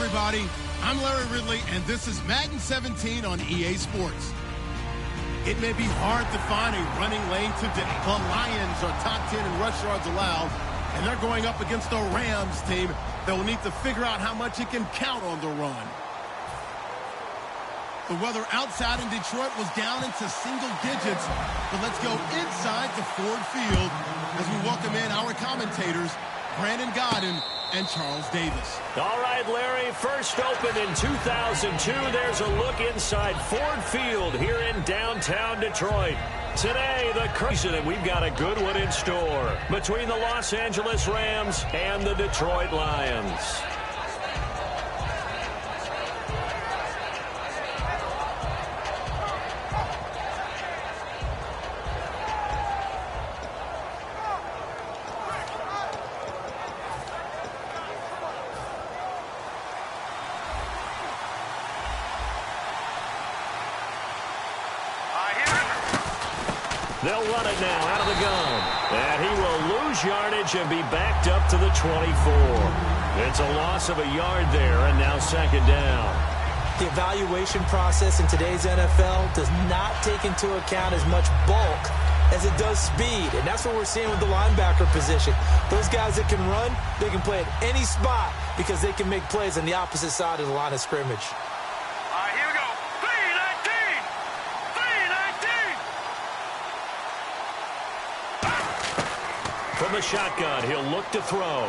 everybody. I'm Larry Ridley, and this is Madden 17 on EA Sports. It may be hard to find a running lane today. The Lions are top 10 in rush yards allowed, and they're going up against a Rams team that will need to figure out how much it can count on the run. The weather outside in Detroit was down into single digits, but let's go inside to Ford Field as we welcome in our commentators, Brandon Godden and Charles Davis. All right, Larry, first opened in 2002. There's a look inside Ford Field here in downtown Detroit. Today, the curtain, and we've got a good one in store between the Los Angeles Rams and the Detroit Lions. They'll run it now out of the gun. And he will lose yardage and be backed up to the 24. It's a loss of a yard there, and now second down. The evaluation process in today's NFL does not take into account as much bulk as it does speed. And that's what we're seeing with the linebacker position. Those guys that can run, they can play at any spot because they can make plays on the opposite side of the line of scrimmage. From the shotgun, he'll look to throw.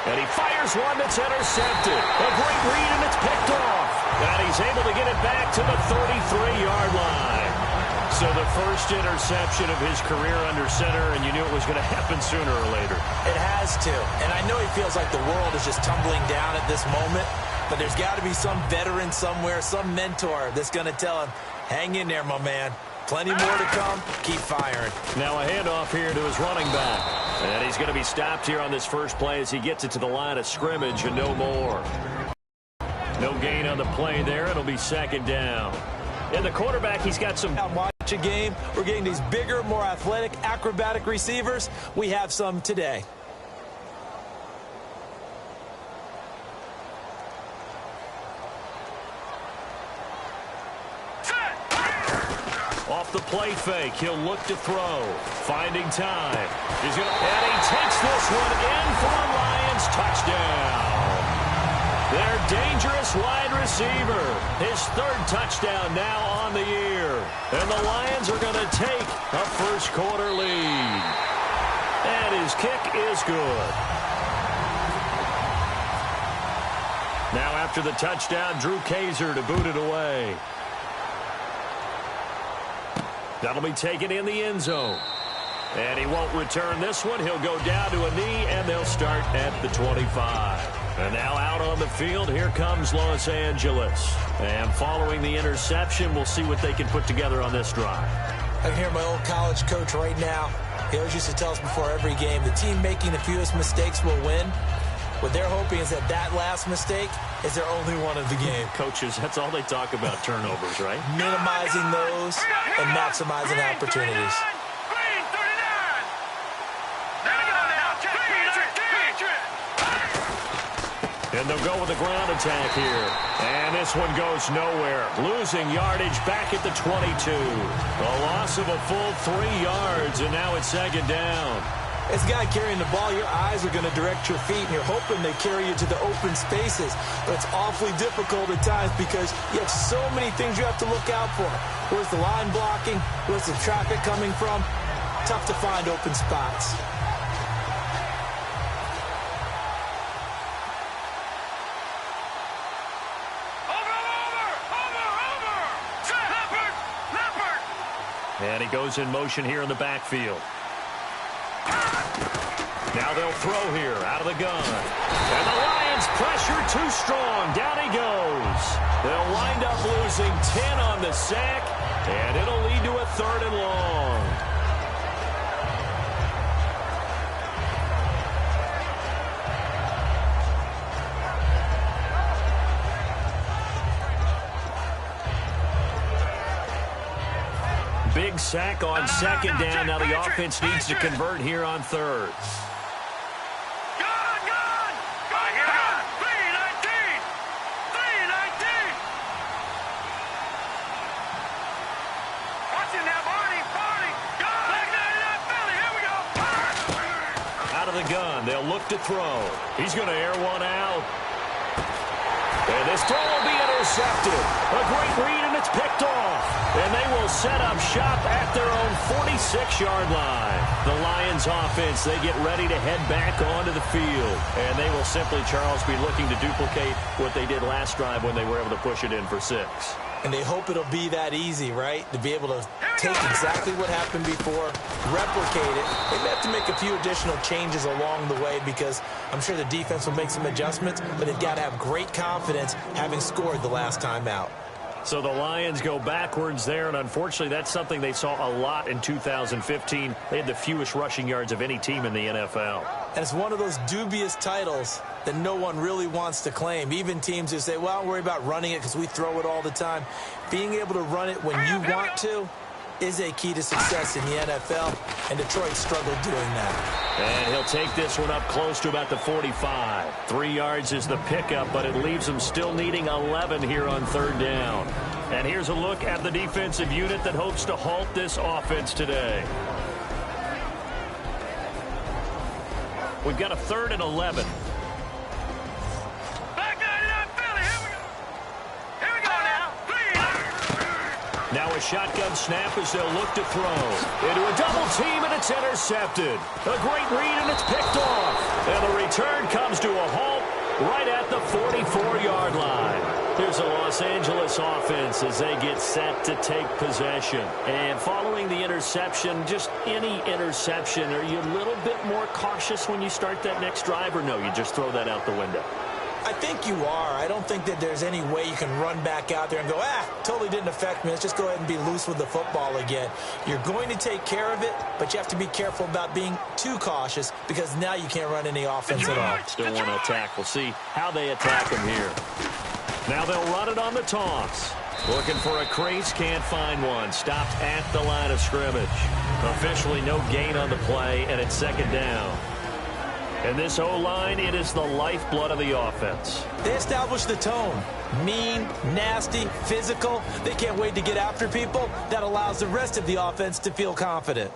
And he fires one that's intercepted. A great read, and it's picked off. And he's able to get it back to the 33-yard line. So the first interception of his career under center, and you knew it was going to happen sooner or later. It has to. And I know he feels like the world is just tumbling down at this moment, but there's got to be some veteran somewhere, some mentor that's going to tell him, hang in there, my man. Plenty more to come. Keep firing. Now a handoff here to his running back. And he's going to be stopped here on this first play as he gets it to the line of scrimmage and no more. No gain on the play there. It'll be second down. And the quarterback, he's got some... Watch a game. We're getting these bigger, more athletic, acrobatic receivers. We have some today. Off the play fake, he'll look to throw. Finding time. And he takes this one in for a Lions touchdown. Their dangerous wide receiver. His third touchdown now on the year. And the Lions are going to take a first quarter lead. And his kick is good. Now after the touchdown, Drew Kaiser to boot it away. That'll be taken in the end zone. And he won't return this one. He'll go down to a knee, and they'll start at the 25. And now out on the field, here comes Los Angeles. And following the interception, we'll see what they can put together on this drive. I can hear my old college coach right now. He always used to tell us before every game, the team making the fewest mistakes will win. What they're hoping is that last mistake is their only one of the game. Coaches, that's all they talk about, turnovers, right? Minimizing those and maximizing opportunities. And they'll go with a ground attack here. And this one goes nowhere. Losing yardage back at the 22. A loss of a full 3 yards, and now it's second down. As a guy carrying the ball, your eyes are going to direct your feet, and you're hoping they carry you to the open spaces. But it's awfully difficult at times because you have so many things you have to look out for. Where's the line blocking? Where's the traffic coming from? Tough to find open spots. And he goes in motion here in the backfield. Now they'll throw here out of the gun. And the Lions pressure too strong. Down he goes. They'll wind up losing 10 on the sack, and it'll lead to a 3rd and long. Big sack on second down. Now the offense needs to convert here on 3rd. the gun. They'll look to throw. He's going to air one out. And this throw will be intercepted. A great read, and it's picked off. And they will set up shop at their own 46-yard line. The Lions offense, they get ready to head back onto the field. And they will simply, Charles, be looking to duplicate what they did last drive when they were able to push it in for 6. And they hope it'll be that easy, right? To be able to take exactly what happened before, replicate it. They may have to make a few additional changes along the way because I'm sure the defense will make some adjustments, but they've got to have great confidence having scored the last time out. So the Lions go backwards there, and unfortunately that's something they saw a lot in 2015. They had the fewest rushing yards of any team in the NFL. And it's one of those dubious titles that no one really wants to claim. Even teams who say, well, don't worry about running it because we throw it all the time. Being able to run it when you want to is a key to success in the NFL, and Detroit struggled doing that. And he'll take this one up close to about the 45. 3 yards is the pickup, but it leaves them still needing 11 here on 3rd down. And here's a look at the defensive unit that hopes to halt this offense today. We've got a 3rd and 11. Now a shotgun snap as they'll look to throw. Into a double team, and it's intercepted. A great read, and it's picked off. And the return comes to a halt right at the 44-yard line. Here's the Los Angeles offense as they get set to take possession. And following the interception, just any interception, are you a little bit more cautious when you start that next drive, or no, you just throw that out the window? I think you are. I don't think that there's any way you can run back out there and go, totally didn't affect me. Let's just go ahead and be loose with the football again. You're going to take care of it, but you have to be careful about being too cautious because now you can't run any offense at all. Still want to attack. We'll see how they attack them here. Now they'll run it on the toss. Looking for a crease, can't find one. Stopped at the line of scrimmage. Officially no gain on the play, and it's 2nd down. And this O-line, it is the lifeblood of the offense. They establish the tone. Mean, nasty, physical. They can't wait to get after people. That allows the rest of the offense to feel confident.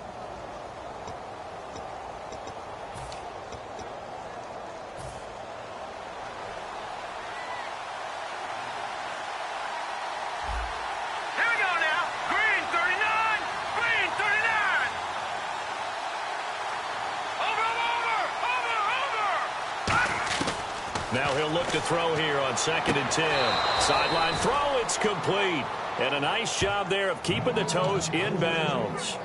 Now he'll look to throw here on 2nd and 10. Sideline throw, it's complete. And a nice job there of keeping the toes in bounds.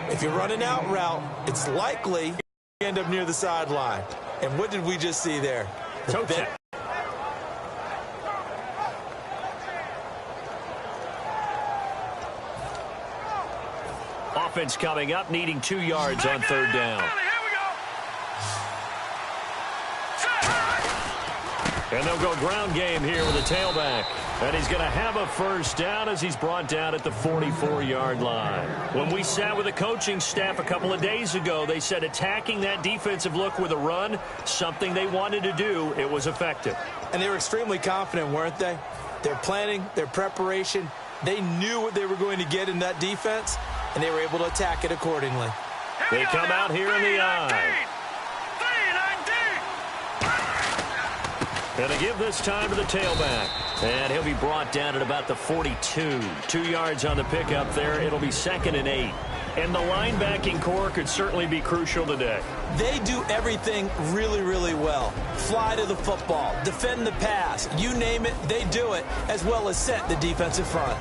If you're running out route, it's likely you end up near the sideline. And what did we just see there? Toe tap. Offense coming up, needing 2 yards on 3rd down. And they'll go ground game here with a tailback. And he's going to have a 1st down as he's brought down at the 44-yard line. When we sat with the coaching staff a couple of days ago, they said attacking that defensive look with a run, something they wanted to do, it was effective. And they were extremely confident, weren't they? Their planning, their preparation, they knew what they were going to get in that defense, and they were able to attack it accordingly. They come out here in the eye. And they give this time to the tailback. And he'll be brought down at about the 42. 2 yards on the pickup there. It'll be 2nd and 8. And the linebacking core could certainly be crucial today. They do everything really, really well. Fly to the football, defend the pass, you name it, they do it, as well as set the defensive front.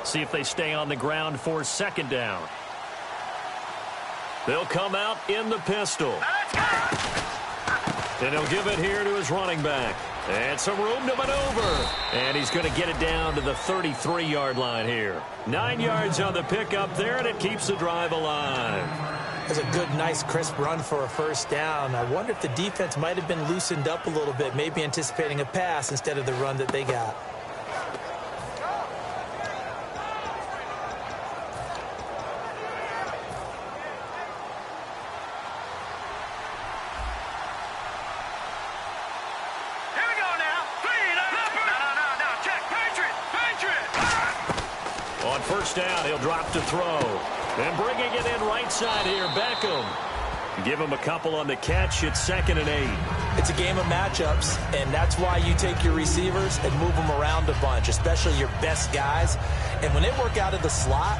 See if they stay on the ground for 2nd down. They'll come out in the pistol. And he'll give it here to his running back. And some room to maneuver. And he's going to get it down to the 33-yard line here. 9 yards on the pickup there, and it keeps the drive alive. That's a good, nice, crisp run for a 1st down. I wonder if the defense might have been loosened up a little bit, maybe anticipating a pass instead of the run that they got. On 1st down, he'll drop to throw. And bringing it in right side here, Beckham. Give him a couple on the catch. It's 2nd and 8. It's a game of matchups, and that's why you take your receivers and move them around a bunch, especially your best guys. And when they work out of the slot,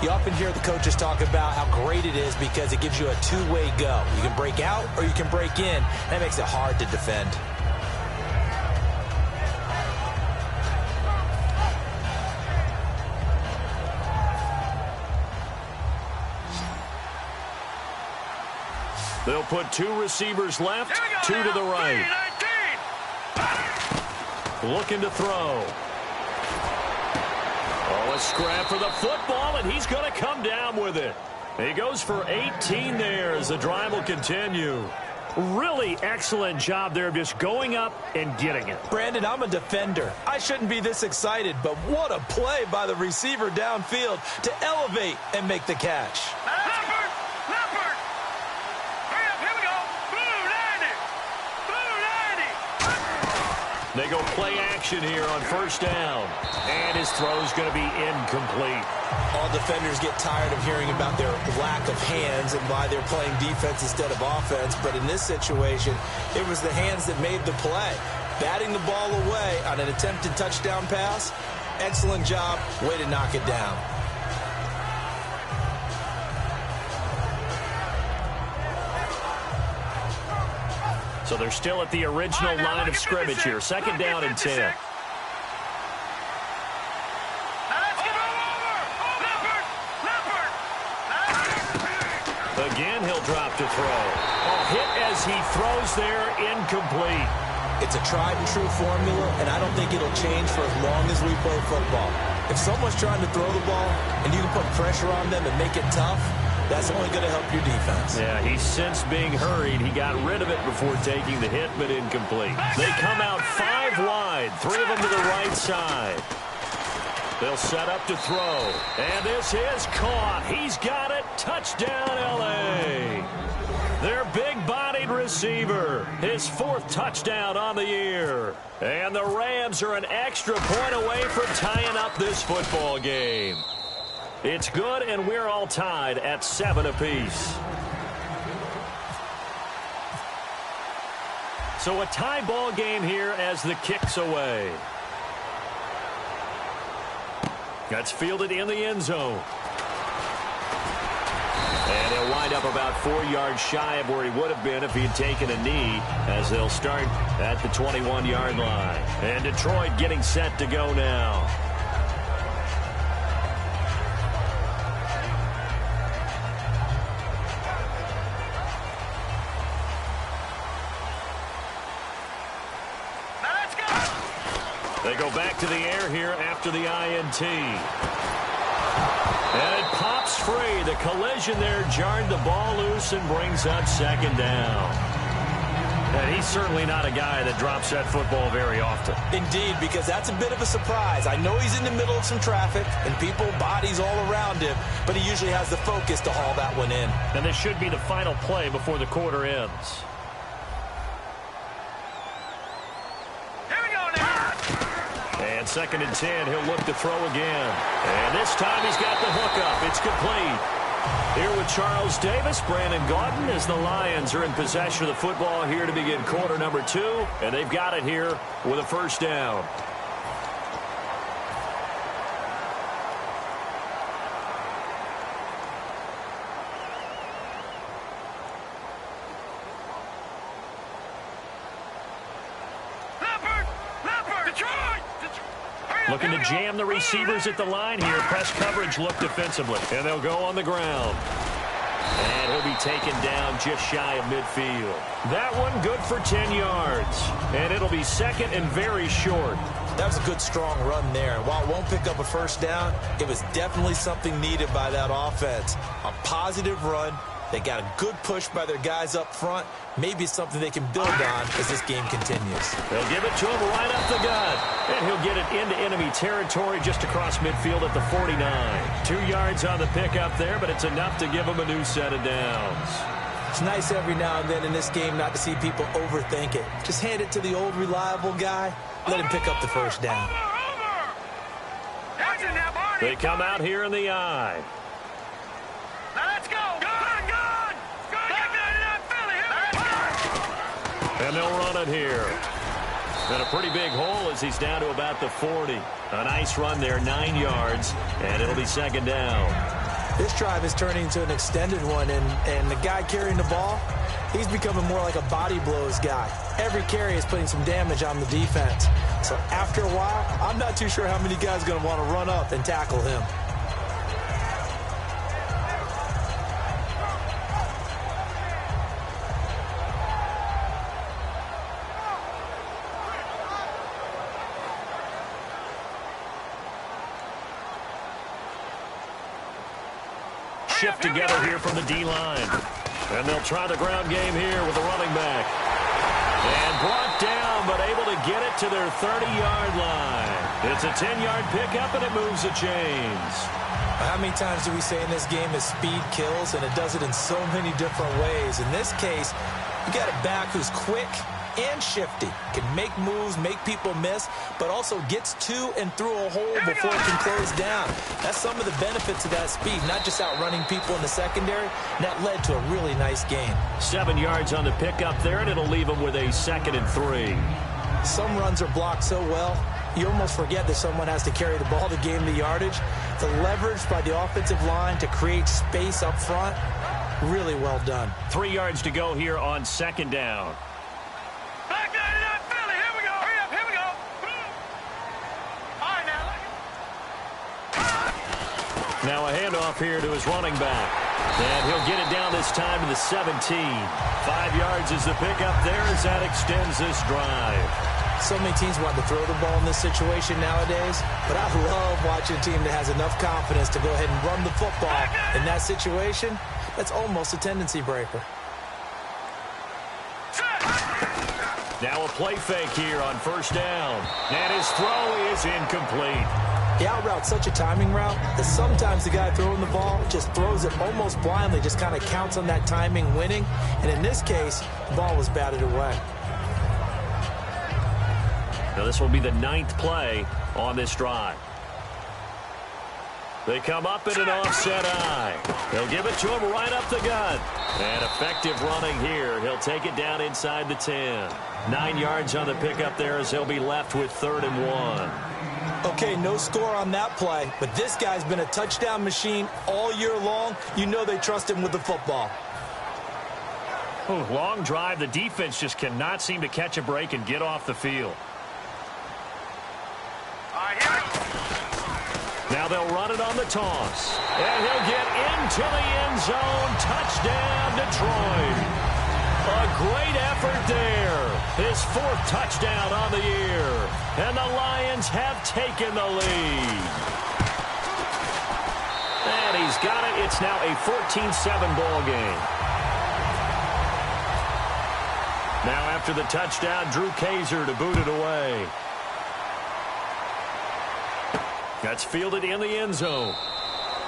you often hear the coaches talk about how great it is because it gives you a two-way go. You can break out or you can break in. That makes it hard to defend. They'll put 2 receivers left, 2 to the right. Looking to throw. Oh, a scrap for the football, and he's going to come down with it. He goes for 18 there as the drive will continue. Really excellent job there of just going up and getting it. Brandon, I'm a defender. I shouldn't be this excited, but what a play by the receiver downfield to elevate and make the catch. They go play action here on 1st down. And his throw's going to be incomplete. All defenders get tired of hearing about their lack of hands and why they're playing defense instead of offense. But in this situation, it was the hands that made the play. Batting the ball away on an attempted touchdown pass. Excellent job. Way to knock it down. So they're still at the original line of scrimmage here. 2nd down and 10. Again, he'll drop to throw. A hit as he throws there, incomplete. It's a tried and true formula, and I don't think it'll change for as long as we play football. If someone's trying to throw the ball and you can put pressure on them and make it tough, that's only going to help your defense. Yeah, he's since being hurried. He got rid of it before taking the hit, but incomplete. They come out 5 wide, 3 of them to the right side. They'll set up to throw. And this is caught. He's got it. Touchdown, L.A. Their big-bodied receiver. His 4th touchdown on the year. And the Rams are an extra point away from tying up this football game. It's good, and we're all tied at 7 apiece. So a tie ball game here as the kick's away. That's fielded in the end zone. And he'll wind up about 4 yards shy of where he would have been if he had taken a knee, as they'll start at the 21-yard line. And Detroit getting set to go now. They go back to the air here after the INT. And it pops free. The collision there jarred the ball loose and brings up 2nd down. And he's certainly not a guy that drops that football very often. Indeed, because that's a bit of a surprise. I know he's in the middle of some traffic and people, bodies all around him, but he usually has the focus to haul that one in. And this should be the final play before the quarter ends. And 2nd and 10, he'll look to throw again. And this time he's got the hook up. It's complete. Here with Charles Davis, Brandon Gaudin, as the Lions are in possession of the football here to begin quarter number 2. And they've got it here with a 1st down. Looking to jam the receivers at the line here. Press coverage look defensively. And they'll go on the ground. And he'll be taken down just shy of midfield. That one good for 10 yards. And it'll be 2nd and very short. That was a good, strong run there. While it won't pick up a 1st down, it was definitely something needed by that offense. A positive run. They got a good push by their guys up front. Maybe something they can build on as this game continues. They'll give it to him right up the gut. And he'll get it into enemy territory just across midfield at the 49. 2 yards on the pickup there, but it's enough to give him a new set of downs. It's nice every now and then in this game not to see people overthink it. Just hand it to the old reliable guy. Let him pick up the 1st down. They come out here in the I. And they'll run it here. And a pretty big hole as he's down to about the 40. A nice run there, 9 yards, and it'll be second down. This drive is turning into an extended one, and the guy carrying the ball, he's becoming more like a body blows guy. Every carry is putting some damage on the defense. So after a while, I'm not too sure how many guys are going to want to run up and tackle him. Shift together here from the D-line. And they'll try the ground game here with the running back. And brought down, but able to get it to their 30-yard line. It's a 10-yard pickup, and it moves the chains. How many times do we say in this game that speed kills, and it does it in so many different ways? In this case, you got a back who's quick and shifty, can make moves, make people miss, but also gets to and through a hole before it can close down. That's some of the benefits of that speed, not just outrunning people in the secondary, and that led to a really nice gain. 7 yards on the pickup there, and it'll leave them with a 2nd and 3. Some runs are blocked so well, you almost forget that someone has to carry the ball to gain the yardage. The leverage by the offensive line to create space up front, really well done. 3 yards to go here on 2nd down. Now a handoff here to his running back. And he'll get it down this time to the 17. 5 yards is the pickup there as that extends this drive. So many teams want to throw the ball in this situation nowadays, but I love watching a team that has enough confidence to go ahead and run the football. In that situation, that's almost a tendency breaker. Now a play fake here on 1st down. And his throw is incomplete. The out route's such a timing route that sometimes the guy throwing the ball just throws it almost blindly, just kind of counts on that timing winning. And in this case, the ball was batted away. Now this will be the 9th play on this drive. They come up in an offset eye. They'll give it to him right up the gut. And effective running here. He'll take it down inside the 10. 9 yards on the pickup there as he'll be left with 3rd and 1. Okay, no score on that play, but this guy's been a touchdown machine all year long. You know they trust him with the football. Ooh, long drive. The defense just cannot seem to catch a break and get off the field. Now they'll run it on the toss. And he'll get into the end zone. Touchdown, Detroit. A great effort there. His 4th touchdown on the year. And the Lions have taken the lead. And he's got it. It's now a 14-7 ball game. Now after the touchdown, Drew Kaiser to boot it away. That's fielded in the end zone.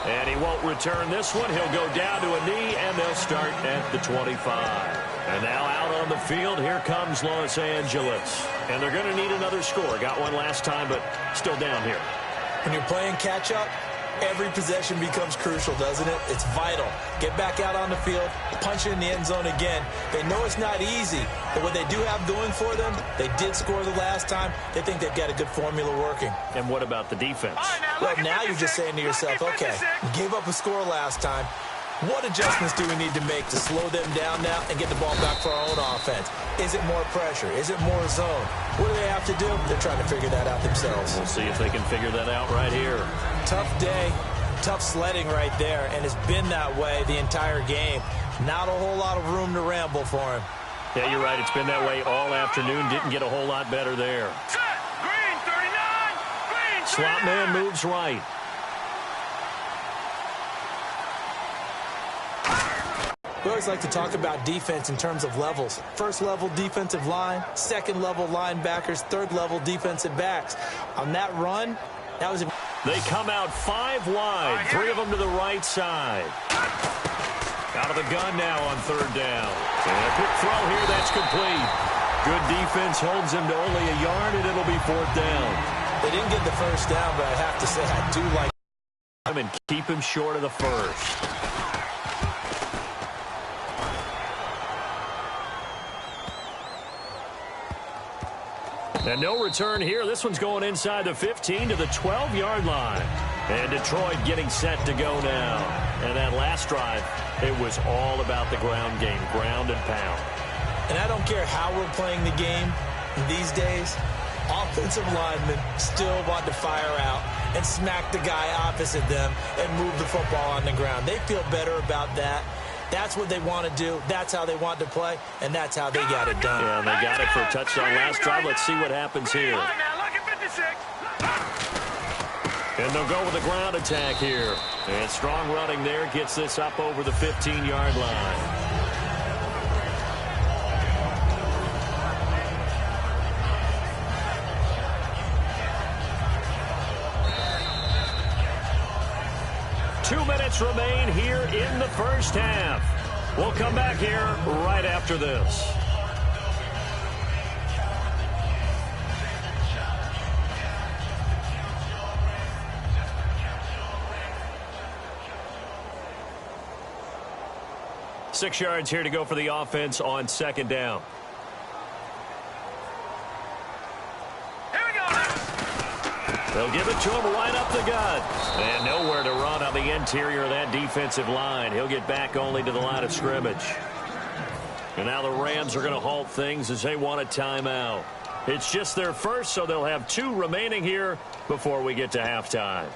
And he won't return this one. He'll go down to a knee, and they'll start at the 25. And now out on the field, here comes Los Angeles. And they're going to need another score. Got one last time, but still down here. When you're playing catch-up, every possession becomes crucial, doesn't it? It's vital. Get back out on the field, punch it in the end zone again. They know it's not easy, but what they do have going for them, they did score the last time. They think they've got a good formula working. And what about the defense? Well, now you're just saying to yourself, okay, we gave up a score last time. What adjustments do we need to make to slow them down now and get the ball back for our own offense? Is it more pressure? Is it more zone? What do they have to do? They're trying to figure that out themselves. We'll see if they can figure that out right here. Tough day, tough sledding right there, and it's been that way the entire game. Not a whole lot of room to ramble for him. Yeah, you're right. It's been that way all afternoon. Didn't get a whole lot better there. Green 39! Green 39! Slot man moves right. We always like to talk about defense in terms of levels. First level defensive line, second level linebackers, third level defensive backs. On that run, that was... They come out 5 wide, 3 of them to the right side. Out of the gun now on 3rd down. And a quick throw here, that's complete. Good defense holds him to only a yard, and it'll be 4th down. They didn't get the first down, but I have to say I do like him and keep him short of the first. And no return here. This one's going inside the 15 to the 12-yard line. And Detroit getting set to go now. And that last drive, it was all about the ground game, ground and pound. And I don't care how we're playing the game these days, offensive linemen still want to fire out and smack the guy opposite them and move the football on the ground. They feel better about that. That's what they want to do. That's how they want to play, and that's how they got it done. Yeah, and they got it for a touchdown last drive. Let's see what happens here. And they'll go with a ground attack here. And strong running there gets this up over the 15-yard line. Minutes remain here in the first half. We'll come back here right after this. Six yards here to go for the offense on second down. They'll give it to him right up the gut. And nowhere to run on the interior of that defensive line. He'll get back only to the line of scrimmage. And now the Rams are going to halt things as they want a timeout. It's just their first, so they'll have 2 remaining here before we get to halftime.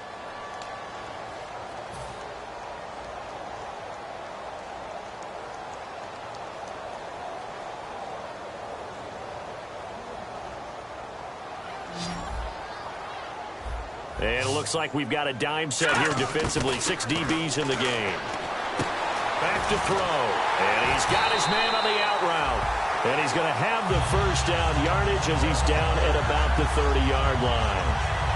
And it looks like we've got a dime set here defensively. 6 DBs in the game. Back to throw. And he's got his man on the out route. And he's going to have the first down yardage as he's down at about the 30-yard line.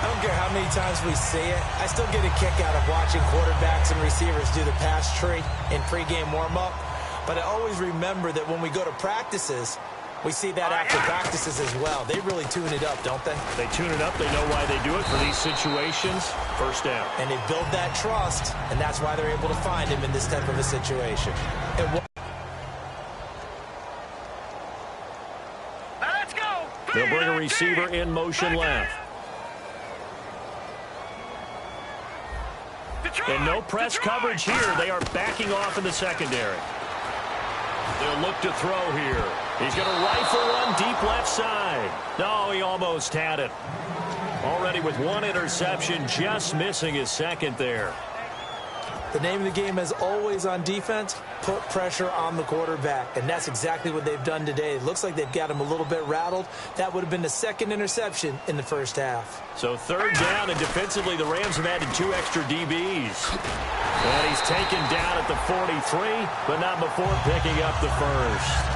I don't care how many times we see it. I still get a kick out of watching quarterbacks and receivers do the pass tree in pregame warm-up. But I always remember that when we go to practices, we see that after practices as well. They really tune it up, don't they? They tune it up. They know why they do it for these situations. First down. And they build that trust, and that's why they're able to find him in this type of a situation. Let's go. They'll bring a receiver in motion left. And no press coverage here. They are backing off in the secondary. They'll look to throw here. He's going to rifle one deep left side. No, he almost had it. Already with 1 interception, just missing his second there. The name of the game is always on defense, put pressure on the quarterback. And that's exactly what they've done today. It looks like they've got him a little bit rattled. That would have been the 2nd interception in the first half. So 3rd down, and defensively the Rams have added 2 extra DBs. And he's taken down at the 43, but not before picking up the first.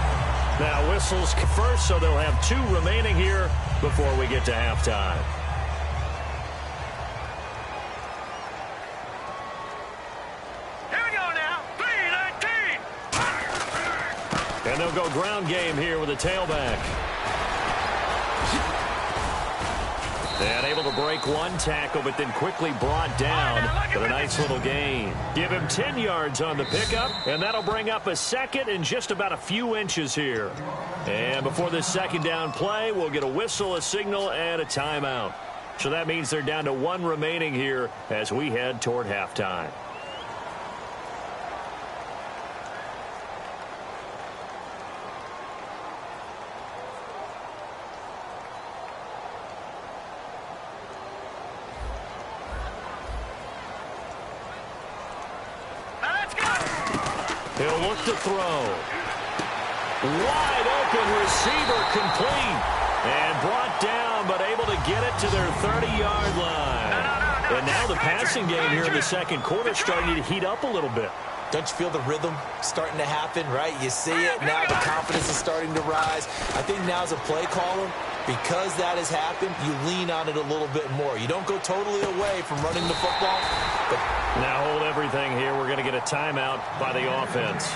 Now whistles first, so they'll have 2 remaining here before we get to halftime. And they'll go ground game here with a tailback. And able to break 1 tackle, but then quickly brought down for a nice little gain. Give him 10 yards on the pickup, and that'll bring up a 2nd and just about a few inches here. And before this 2nd down play, we'll get a whistle, a signal, and a timeout. So that means they're down to 1 remaining here as we head toward halftime. He'll look to throw. Wide open receiver complete. And brought down, but able to get it to their 30-yard line. And now the passing game here in the second quarter starting to heat up a little bit. Don't you feel the rhythm starting to happen, right? You see it. Now the confidence is starting to rise. I think now's a play caller. Because that has happened, you lean on it a little bit more. You don't go totally away from running the football. But now hold everything here. We're going to get a timeout by the offense.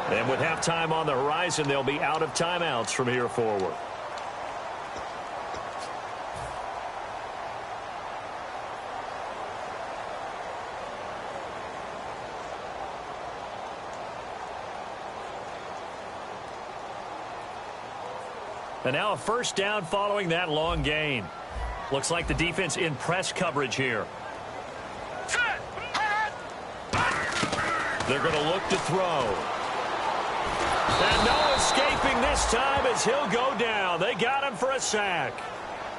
And with halftime on the horizon, they'll be out of timeouts from here forward. And now a first down following that long gain. Looks like the defense in press coverage here. They're going to look to throw. And no escaping this time as he'll go down. They got him for a sack.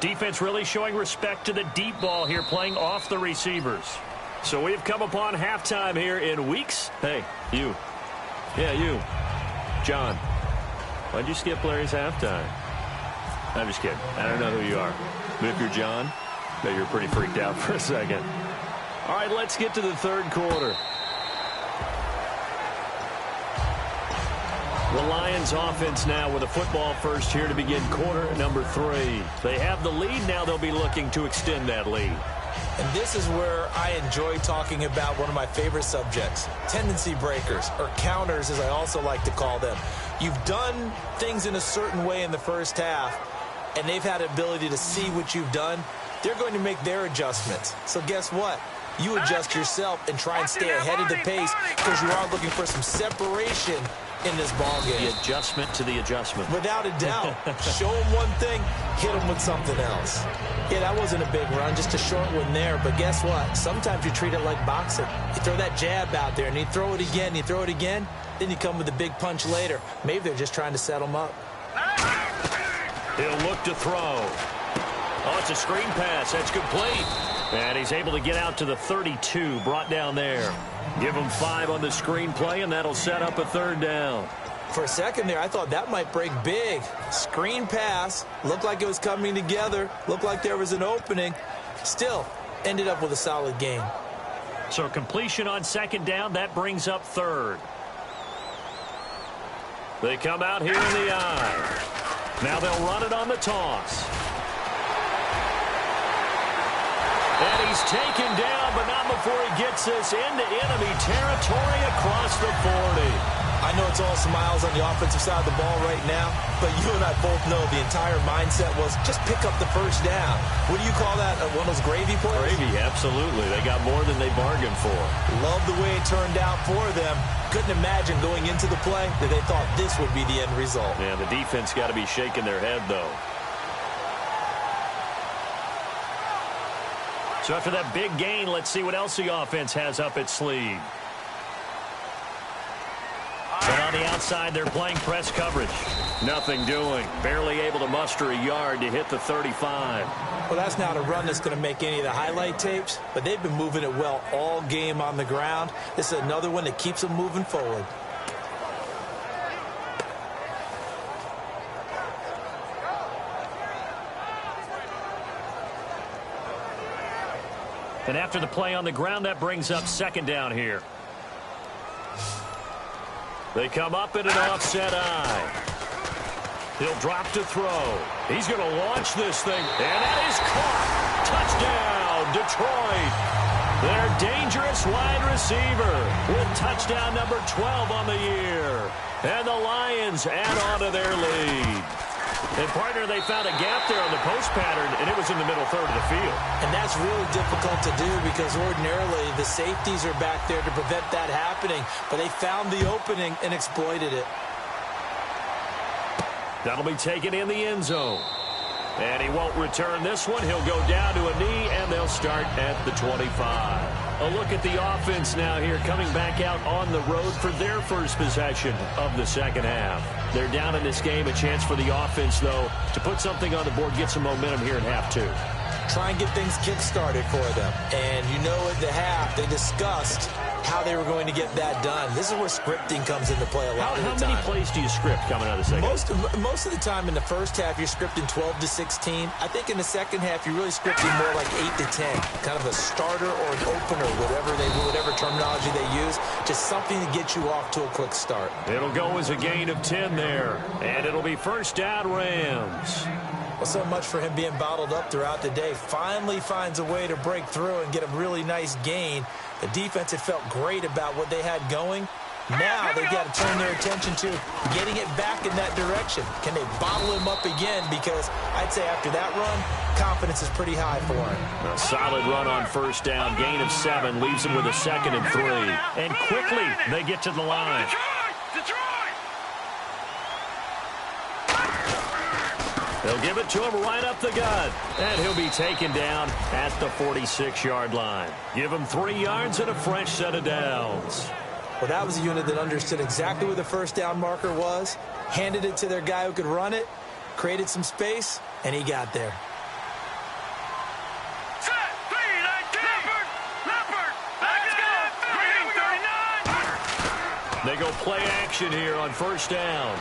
Defense really showing respect to the deep ball here, playing off the receivers. So we have come upon halftime here in weeks. Hey, you. Yeah, you. John, why'd you skip Larry's halftime? I'm just kidding. I don't know who you are. But if you're John, no, you're pretty freaked out for a second. All right, let's get to the third quarter. The Lions offense now with a football first here to begin quarter number 3. They have the lead. Now they'll be looking to extend that lead. And this is where I enjoy talking about one of my favorite subjects, tendency breakers, or counters as I also like to call them. You've done things in a certain way in the first half, and they've had the ability to see what you've done. They're going to make their adjustments. So guess what? You adjust yourself and try and stay ahead of the pace because you are looking for some separation in this ball game. The adjustment to the adjustment. Without a doubt. Show them one thing, hit them with something else. Yeah, that wasn't a big run, just a short one there. But guess what? Sometimes you treat it like boxing. You throw that jab out there, and you throw it again, then you come with a big punch later. Maybe they're just trying to set them up. He'll look to throw. Oh, it's a screen pass. That's complete. And he's able to get out to the 32, brought down there. Give him 5 on the screen play, and that'll set up a third down. For a second there, I thought that might break big. Screen pass. Looked like it was coming together. Looked like there was an opening. Still, ended up with a solid gain. So completion on second down, that brings up third. They come out here in the eye. Now they'll run it on the toss. And he's taken down, but not before he gets this into enemy territory across the 40. I know it's all smiles on the offensive side of the ball right now, but you and I both know the entire mindset was just pick up the first down. What do you call that? One of those gravy plays? Gravy, absolutely. They got more than they bargained for. Love the way it turned out for them. Couldn't imagine going into the play that they thought this would be the end result. Yeah, the defense got to be shaking their head, though. So after that big gain, let's see what else the offense has up its sleeve. And on the outside, they're playing press coverage. Nothing doing. Barely able to muster a yard to hit the 35. Well, that's not a run that's going to make any of the highlight tapes, but they've been moving it well all game on the ground. This is another one that keeps them moving forward. And after the play on the ground, that brings up second down here. They come up in an offset eye. He'll drop to throw. He's going to launch this thing, and that is caught. Touchdown, Detroit. Their dangerous wide receiver with touchdown number 12 on the year. And the Lions add on to their lead. And, partner, they found a gap there on the post pattern, and it was in the middle third of the field. And that's really difficult to do because ordinarily the safeties are back there to prevent that happening. But they found the opening and exploited it. That'll be taken in the end zone. And he won't return this one. He'll go down to a knee, and they'll start at the 25. A look at the offense now here coming back out on the road for their first possession of the second half. They're down in this game. A chance for the offense, though, to put something on the board, get some momentum here in half 2. Try and get things kick-started for them. And you know at the half they discussed how they were going to get that done. This is where scripting comes into play a lot of the time. How many plays do you script coming out of the second half? Most of the time in the first half, you're scripting 12 to 16. I think in the second half, you're really scripting more like 8 to 10. Kind of a starter or an opener, whatever terminology they use. Just something to get you off to a quick start. It'll go as a gain of 10 there. And it'll be first down Rams. Well, so much for him being bottled up throughout the day. Finally finds a way to break through and get a really nice gain. The defense had felt great about what they had going. Now they've got to turn their attention to getting it back in that direction. Can they bottle him up again? Because I'd say after that run, confidence is pretty high for him. A solid run on first down. Gain of 7 leaves him with a 2nd and 3. And quickly they get to the line. They'll give it to him right up the gut. And he'll be taken down at the 46-yard line. Give him 3 yards and a fresh set of downs. Well, that was a unit that understood exactly where the first down marker was, handed it to their guy who could run it, created some space, and he got there. They go play action here on first down.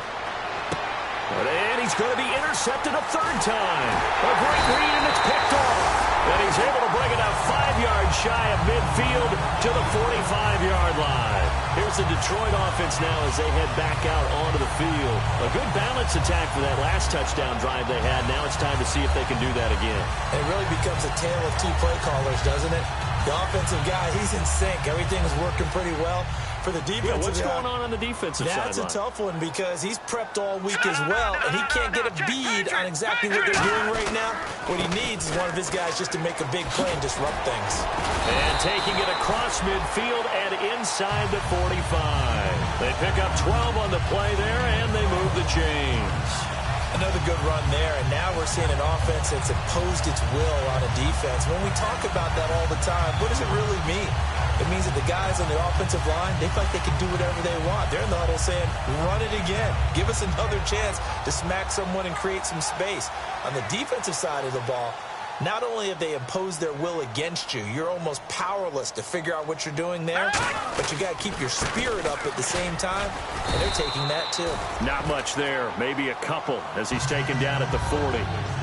And he's going to be intercepted a third time. A great read, and it's picked off. And he's able to bring it out 5 yards shy of midfield to the 45-yard line. Here's the Detroit offense now as they head back out onto the field. A good balance attack for that last touchdown drive they had. Now it's time to see if they can do that again. It really becomes a tale of two play callers, doesn't it? The offensive guy, he's in sync. Everything is working pretty well. For the defensive yeah, what's going on the defensive side? That's a tough one because he's prepped all week as well, and he can't get a bead on exactly what they're doing right now. What he needs is one of his guys just to make a big play and disrupt things. And taking it across midfield and inside the 45. They pick up 12 on the play there, and they move the chains. Another good run there, and now we're seeing an offense that's imposed its will on a defense. When we talk about that all the time, what does it really mean? It means that the guys on the offensive line, they feel like they can do whatever they want. They're in the huddle saying, run it again. Give us another chance to smack someone and create some space. On the defensive side of the ball, not only have they imposed their will against you, you're almost powerless to figure out what you're doing there, but you got to keep your spirit up at the same time, and they're taking that too. Not much there, maybe a couple as he's taken down at the 40.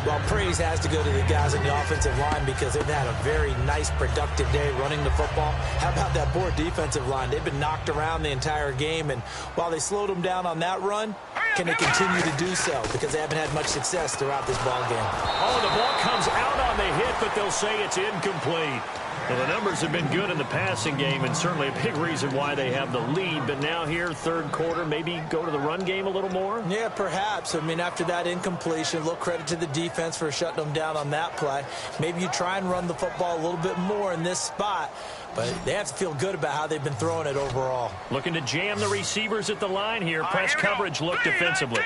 Well, praise has to go to the guys on the offensive line because they've had a very nice, productive day running the football. How about that poor defensive line? They've been knocked around the entire game, and while they slowed them down on that run, can they continue to do so? Because they haven't had much success throughout this ball game. Oh, the ball comes out on the hit, but they'll say it's incomplete. Well, the numbers have been good in the passing game, and certainly a big reason why they have the lead. But now here, third quarter, maybe go to the run game a little more? Yeah, perhaps. I mean, after that incompletion, a little credit to the defense for shutting them down on that play. Maybe you try and run the football a little bit more in this spot. But they have to feel good about how they've been throwing it overall. Looking to jam the receivers at the line here. Press coverage look defensively.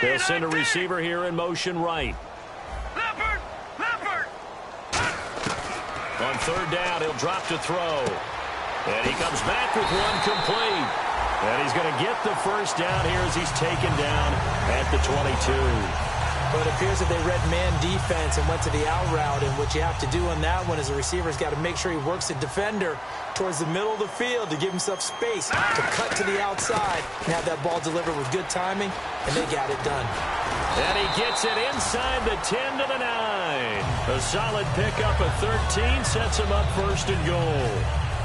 They'll send a receiver here in motion right. On third down, he'll drop to throw. And he comes back with one complete. And he's going to get the first down here as he's taken down at the 22. But it appears that they read man defense and went to the out route. And what you have to do on that one is the receiver's got to make sure he works the defender towards the middle of the field to give himself space to cut to the outside and have that ball delivered with good timing, and they got it done. And he gets it inside the 10 to the 9. A solid pickup of 13 sets him up first and goal.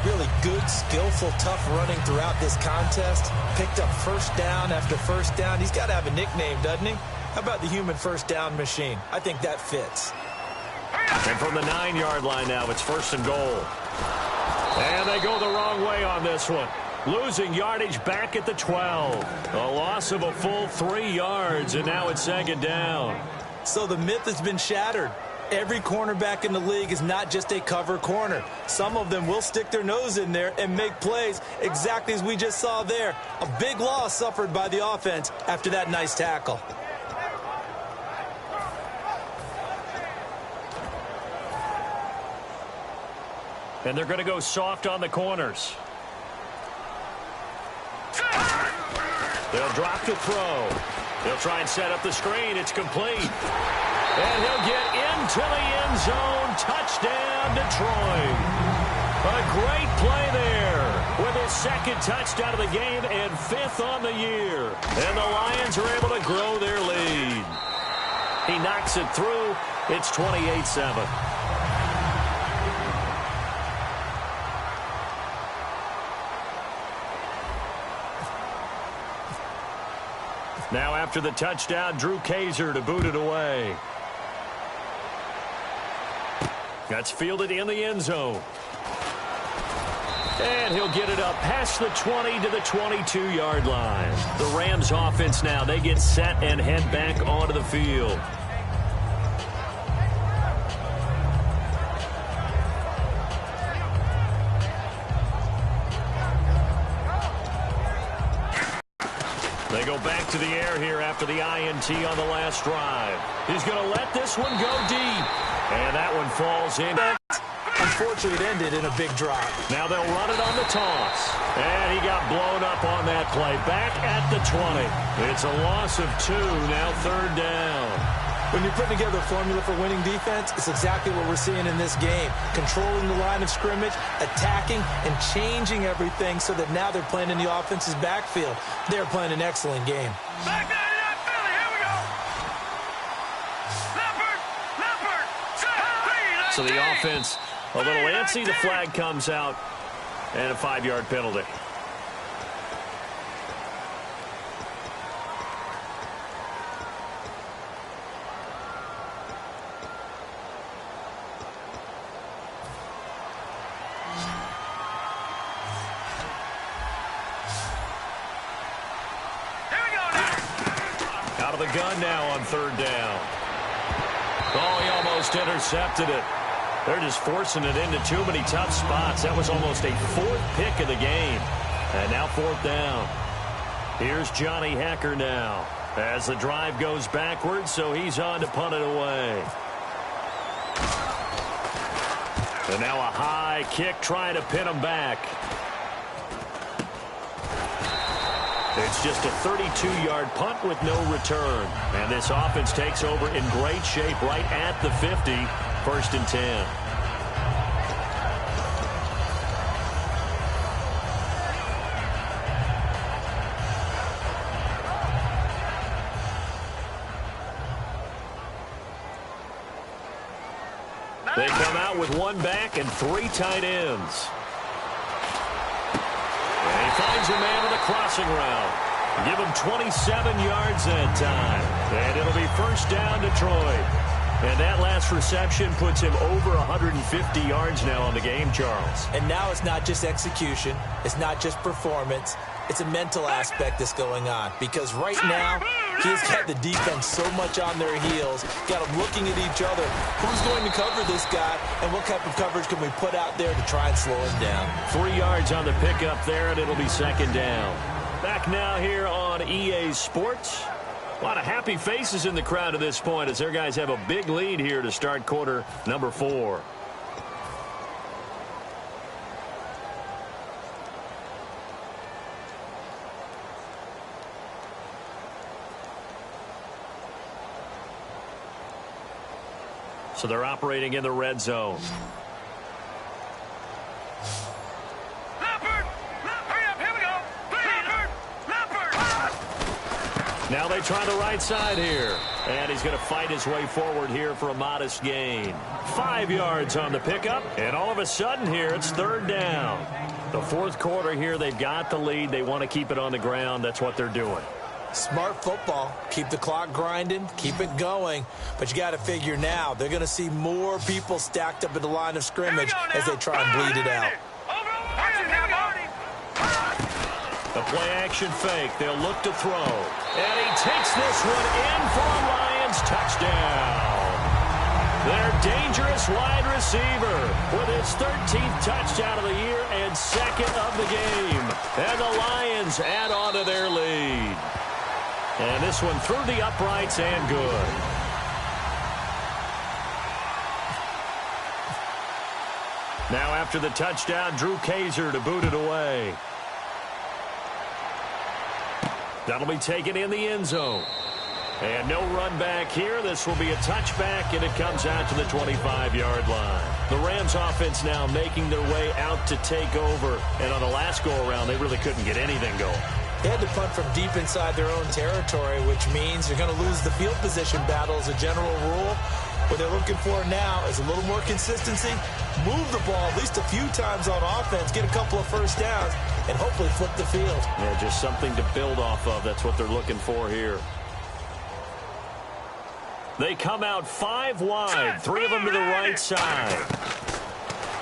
Really good, skillful, tough running throughout this contest. Picked up first down after first down. He's got to have a nickname, doesn't he? How about the human first down machine? I think that fits. And from the 9-yard line now, it's first and goal. And they go the wrong way on this one. Losing yardage back at the 12. A loss of a full 3 yards, and now it's second down. So the myth has been shattered. Every cornerback in the league is not just a cover corner. Some of them will stick their nose in there and make plays exactly as we just saw there. A big loss suffered by the offense after that nice tackle. And they're going to go soft on the corners. They'll drop to throw. They'll try and set up the screen. It's complete. And he'll get into the end zone. Touchdown, Detroit. A great play there with his second touchdown of the game and 5th on the year. And the Lions are able to grow their lead. He knocks it through. It's 28-7. Now after the touchdown, Drew Kaiser to boot it away. That's fielded in the end zone. And he'll get it up past the 20 to the 22-yard line. The Rams offense now, they get set and head back onto the field. They go go back to the air here after the INT on the last drive. He's going to let this one go deep. And that one falls in. Unfortunately, it ended in a big drop. Now they'll run it on the toss. And he got blown up on that play. Back at the 20. It's a loss of 2, now third down. When you're putting together a formula for winning defense, it's exactly what we're seeing in this game. Controlling the line of scrimmage, attacking, and changing everything so that now they're playing in the offense's backfield. They're playing an excellent game. Back 99 Philly, here we go. Leopard, set, So the offense a little antsy. The flag comes out, and a 5-yard penalty. Out of the gun now on third down. Oh, he almost intercepted it. They're just forcing it into too many tough spots. That was almost a 4th pick of the game. And now 4th down. Here's Johnny Hekker now as the drive goes backwards, so he's on to punt it away. And now a high kick trying to pin him back. It's just a 32-yard punt with no return. And this offense takes over in great shape right at the 50. 1st and 10. They come out with 1 back and 3 tight ends. And he finds a man in a crossing route. Give him 27 yards that time. And it'll be 1st down Detroit. And that last reception puts him over 150 yards now on the game, Charles. And now it's not just execution. It's not just performance. It's a mental aspect that's going on. Because right now, he's got the defense so much on their heels. Got them looking at each other. Who's going to cover this guy? And what type of coverage can we put out there to try and slow him down? 3 yards on the pickup there, and it'll be 2nd down. Back now here on EA Sports. A lot of happy faces in the crowd at this point as their guys have a big lead here to start quarter number 4. So they're operating in the red zone. Now they try the right side here. And he's going to fight his way forward here for a modest gain. 5 yards on the pickup. And all of a sudden here, it's 3rd down. The 4th quarter here, they've got the lead. They want to keep it on the ground. That's what they're doing. Smart football. Keep the clock grinding. Keep it going. But you got to figure now, they're going to see more people stacked up at the line of scrimmage as they try and bleed it out. The play-action fake. They'll look to throw. And he takes this one in for a Lions touchdown. Their dangerous wide receiver with his 13th touchdown of the year and 2nd of the game. And the Lions add on to their lead. And this one through the uprights and good. Now after the touchdown, Drew Kaiser to boot it away. That'll be taken in the end zone. And no run back here. This will be a touchback, and it comes out to the 25-yard line. The Rams offense now making their way out to take over. And on the last go-around, they really couldn't get anything going. They had to punt from deep inside their own territory, which means they're going to lose the field position battle as a general rule. What they're looking for now is a little more consistency, move the ball at least a few times on offense, get a couple of first downs, and hopefully flip the field. Yeah, just something to build off of. That's what they're looking for here. They come out 5 wide, 3 of them to the right side.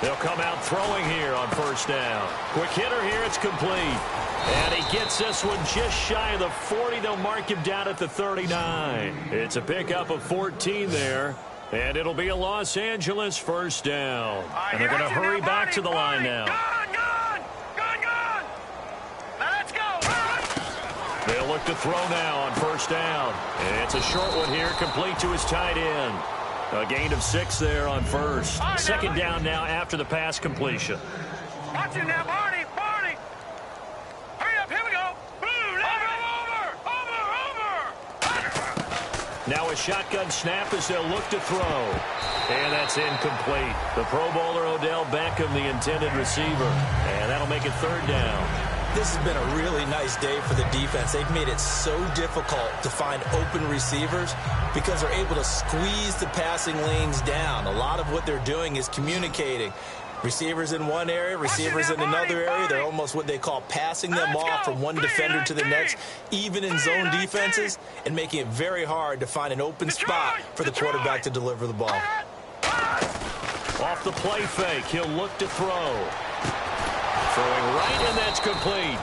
They'll come out throwing here on 1st down. Quick hitter here, it's complete. And he gets this one just shy of the 40. They'll mark him down at the 39. It's a pickup of 14 there. And it'll be a Los Angeles 1st down. And they're going to hurry back to the line now. Gone! Now let's go! They'll look look to throw now on first down. And it's a short one here, complete to his tight end. A gain of 6 there on first. Second down now after the pass completion. Watch him now, Barney. Barney. Hurry up. Here we go. Over. Now a shotgun snap as they'll look to throw. And that's incomplete. The Pro Bowler Odell Beckham, the intended receiver. And that'll make it third down. This has been a really nice day for the defense. They've made it so difficult to find open receivers because they're able to squeeze the passing lanes down. A lot of what they're doing is communicating. Receivers in one area, receivers in another area. They're almost what they call passing them off from one defender to the next, even in zone defenses, and making it very hard to find an open spot for the quarterback to deliver the ball. Off the play fake, he'll look to throw. Throwing right, and that's complete.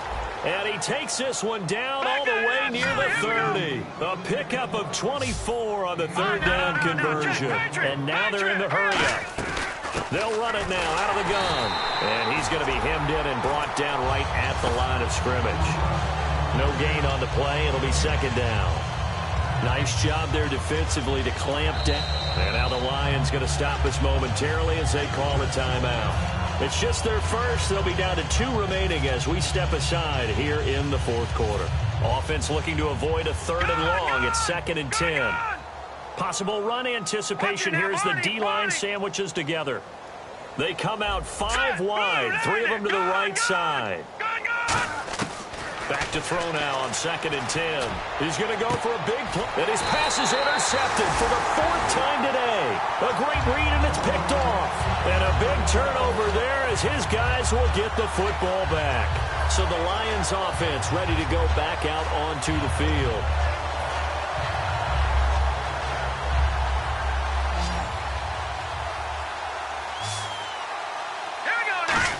And he takes this one down all the way near the 30. A pickup of 24 on the third down conversion. And now they're in the hurry-up. They'll run it now out of the gun. And he's going to be hemmed in and brought down right at the line of scrimmage. No gain on the play. It'll be second down. Nice job there defensively to clamp down. And now the Lions going to stop us momentarily as they call a timeout. It's just their first. They'll be down to 2 remaining as we step aside here in the fourth quarter. Offense looking to avoid a third and long. It's 2nd and 10. Possible run anticipation here as the D-line sandwiches together. They come out 5 wide, 3 of them to the right side. Back to throw now on 2nd and 10. He's going to go for a big play. And his pass is intercepted for the 4th time today. A great read, and it's picked off. And a big turnover there as his guys will get the football back. So the Lions offense ready to go back out onto the field. Here we go now.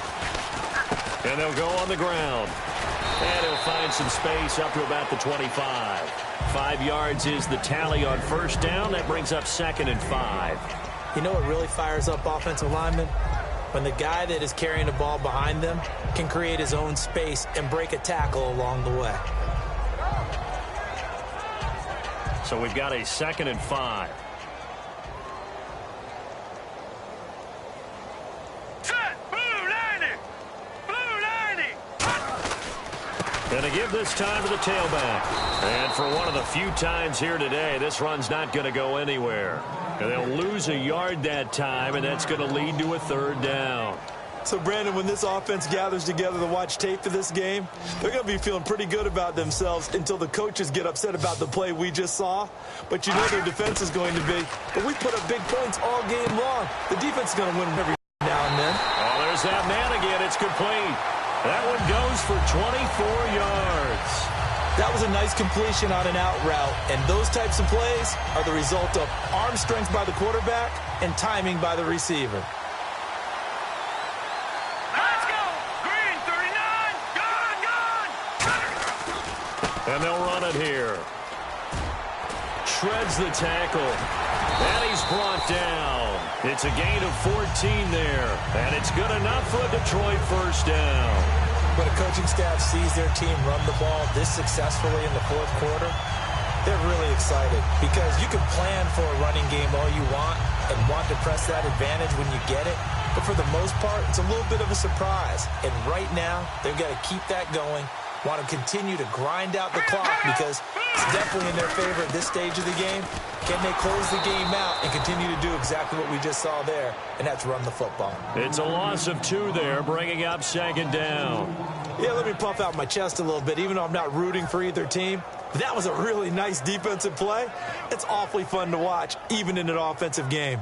And they'll go on the ground. And he'll find some space up to about the 25. 5 yards is the tally on first down. That brings up 2nd and 5. You know what really fires up offensive linemen? When the guy that is carrying the ball behind them can create his own space and break a tackle along the way. So we've got a 2nd and 5. And to give this time to the tailback. And for one of the few times here today, this run's not going to go anywhere. And they'll lose a yard that time, and that's going to lead to a third down. So, Brandon, when this offense gathers together to watch tape for this game, they're going to be feeling pretty good about themselves until the coaches get upset about the play we just saw. But you know their defense is going to be. But we put up big points all game long. The defense is going to win every now and then. Oh, there's that man again. It's complete. That one goes for 24 yards. That was a nice completion on an out route, and those types of plays are the result of arm strength by the quarterback and timing by the receiver. Let's go. Green 39. Gone. And they'll run it here. Shreds the tackle. And he's brought down. It's a gain of 14 there. And it's good enough for a Detroit first down. When a coaching staff sees their team run the ball this successfully in the fourth quarter, they're really excited because you can plan for a running game all you want and want to press that advantage when you get it. But for the most part, it's a little bit of a surprise. And right now, they've got to keep that going, want to continue to grind out the clock because it's definitely in their favor at this stage of the game. Can they close the game out and continue to do exactly what we just saw there, and that's run the football? It's a loss of 2 there, bringing up 2nd down. Yeah, let me puff out my chest a little bit, even though I'm not rooting for either team. That was a really nice defensive play. It's awfully fun to watch, even in an offensive game.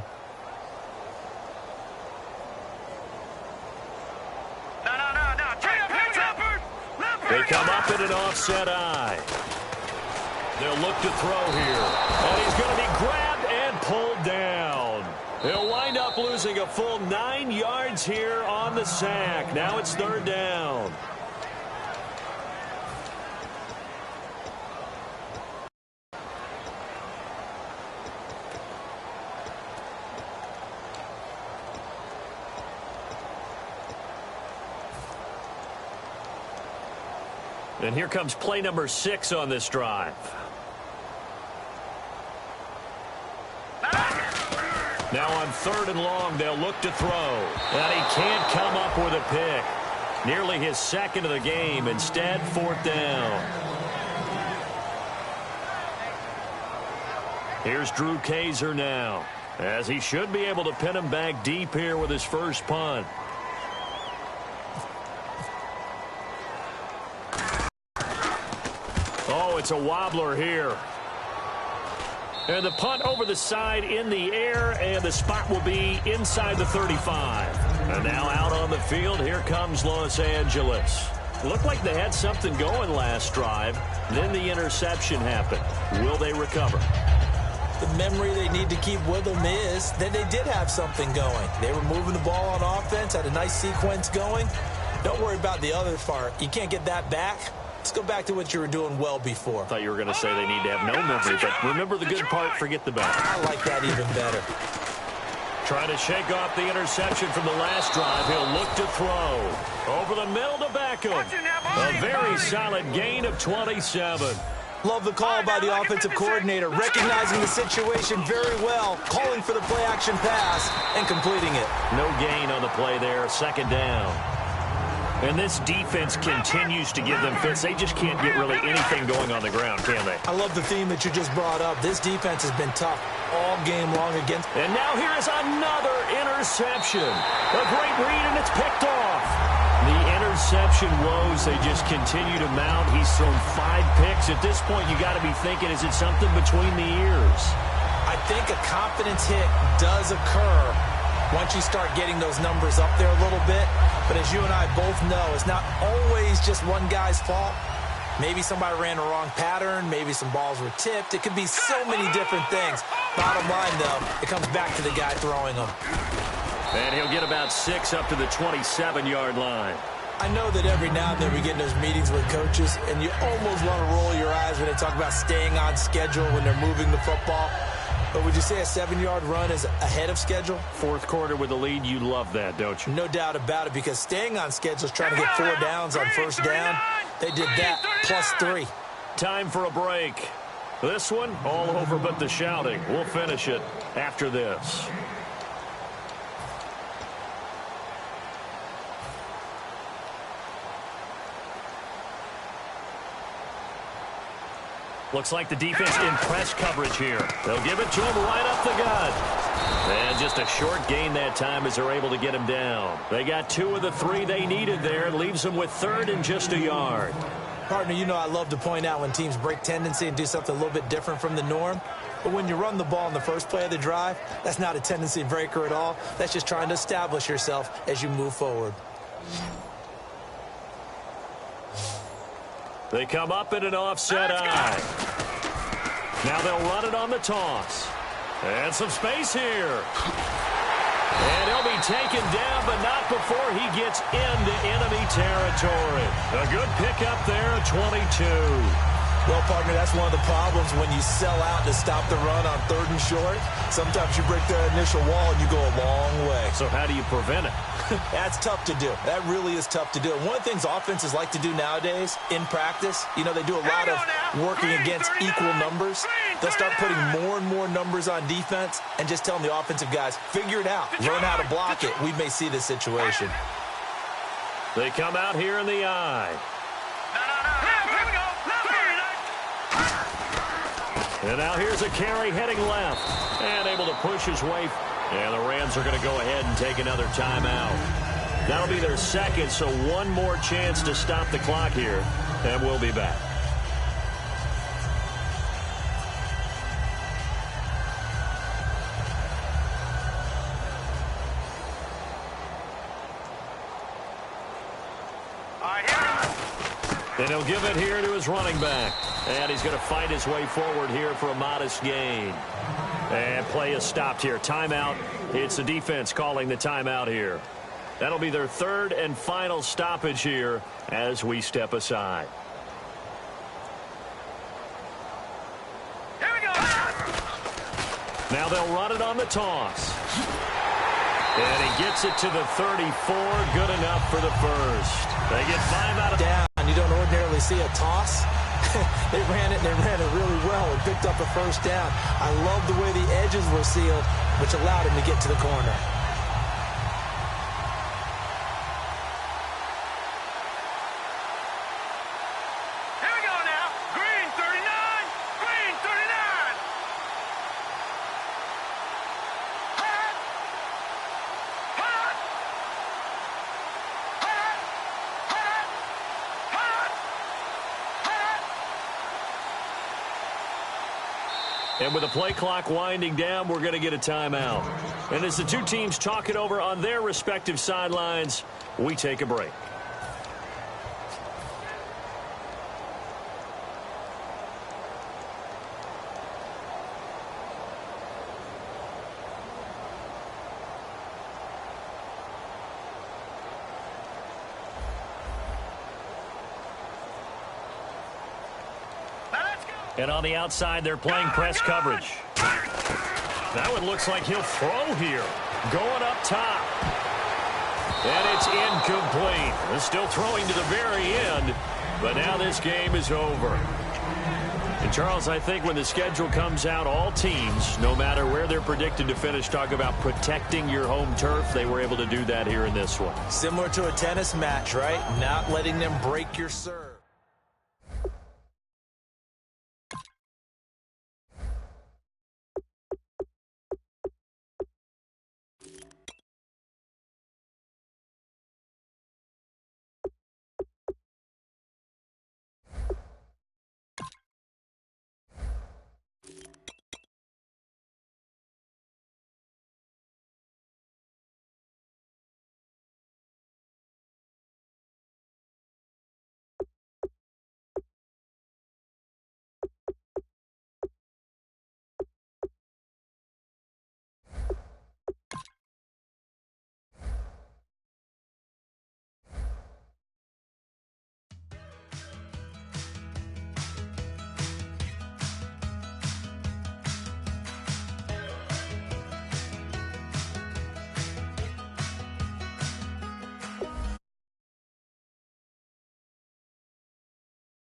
They come up in an offset eye. They'll look to throw here. And he's going to be grabbed and pulled down. They'll wind up losing a full 9 yards here on the sack. Now it's third down. And here comes play number 6 on this drive. Now on 3rd and long, they'll look to throw. And he can't come up with a pick. Nearly his 2nd of the game. Instead, 4th down. Here's Drew Kaiser now, as he should be able to pin him back deep here with his first punt. Oh, it's a wobbler here. And the punt over the side in the air, and the spot will be inside the 35. And now out on the field, here comes Los Angeles. Looked like they had something going last drive. Then the interception happened. Will they recover? The memory they need to keep with them is that they did have something going. They were moving the ball on offense, had a nice sequence going. Don't worry about the other part. You can't get that back. Let's go back to what you were doing well before. I thought you were going to say they need to have no memory, but remember the good part, forget the bad. I like that even better. Trying to shake off the interception from the last drive. He'll look to throw. Over the middle to Beckham. A very solid gain of 27. Love the call by the offensive coordinator, recognizing the situation very well, calling for the play-action pass, and completing it. No gain on the play there, 2nd down. And this defense continues to give them fits. They just can't get really anything going on the ground, can they? I love the theme that you just brought up. This defense has been tough all game long against. And now here is another interception. A great read, and it's picked off. The interception woes, they just continue to mount. He's thrown 5 picks. At this point, you got to be thinking, is it something between the ears? I think a confidence hit does occur once you start getting those numbers up there a little bit. But as you and I both know, it's not always just one guy's fault. Maybe somebody ran a wrong pattern. Maybe some balls were tipped. It could be so many different things. Bottom line, though, it comes back to the guy throwing them. And he'll get about 6 up to the 27-yard line. I know that every now and then we get in those meetings with coaches, and you almost want to roll your eyes when they talk about staying on schedule when they're moving the football. But would you say a 7-yard run is ahead of schedule? 4th quarter with the lead, you love that, don't you? No doubt about it, because staying on schedule is trying to get 4 downs on 1st down. They did that, plus 3. Time for a break. This one, all over but the shouting. We'll finish it after this. Looks like the defense in press coverage here. They'll give it to him right up the gut. And just a short gain that time as they're able to get him down. They got 2 of the 3 they needed there. Leaves them with 3rd and just a yard. Partner, you know I love to point out when teams break tendency and do something a little bit different from the norm. But when you run the ball in the first play of the drive, that's not a tendency breaker at all. That's just trying to establish yourself as you move forward. They come up in an offset eye. Now they'll run it on the toss. And some space here. And he'll be taken down, but not before he gets into enemy territory. A good pickup there at 22. Well, partner, that's one of the problems when you sell out to stop the run on 3rd and short. Sometimes you break that initial wall and you go a long way. So how do you prevent it? That's tough to do. That really is tough to do. And one of the things offenses like to do nowadays in practice, you know, they do a lot of working against equal numbers. They'll start putting more and more numbers on defense and just telling the offensive guys, figure it out. Learn how to block it. We may see this situation. They come out here in the eye. And now here's a carry heading left. And able to push his way. And the Rams are going to go ahead and take another timeout. That'll be their 2nd, so one more chance to stop the clock here. And we'll be back. And he'll give it here to his running back. And he's going to fight his way forward here for a modest gain. And play is stopped here. Timeout. It's the defense calling the timeout here. That'll be their 3rd and final stoppage here as we step aside. Here we go. Now they'll run it on the toss. And he gets it to the 34. Good enough for the first. They get 5 out of down. You don't ordinarily they see a toss, they ran it really well and picked up a first down. I love the way the edges were sealed, which allowed him to get to the corner. Here we go now. Green 39. Green 39. Hut. Hut. Hut. Hut. Hut. Hut. And with the play clock winding down, we're going to get a timeout. And as the two teams talk it over on their respective sidelines, we take a break. And on the outside, they're playing press coverage. That one looks like he'll throw here. Going up top. And it's incomplete. They're still throwing to the very end. But now this game is over. And, Charles, I think when the schedule comes out, all teams, no matter where they're predicted to finish, talk about protecting your home turf. They were able to do that here in this one. Similar to a tennis match, right? Not letting them break your serve.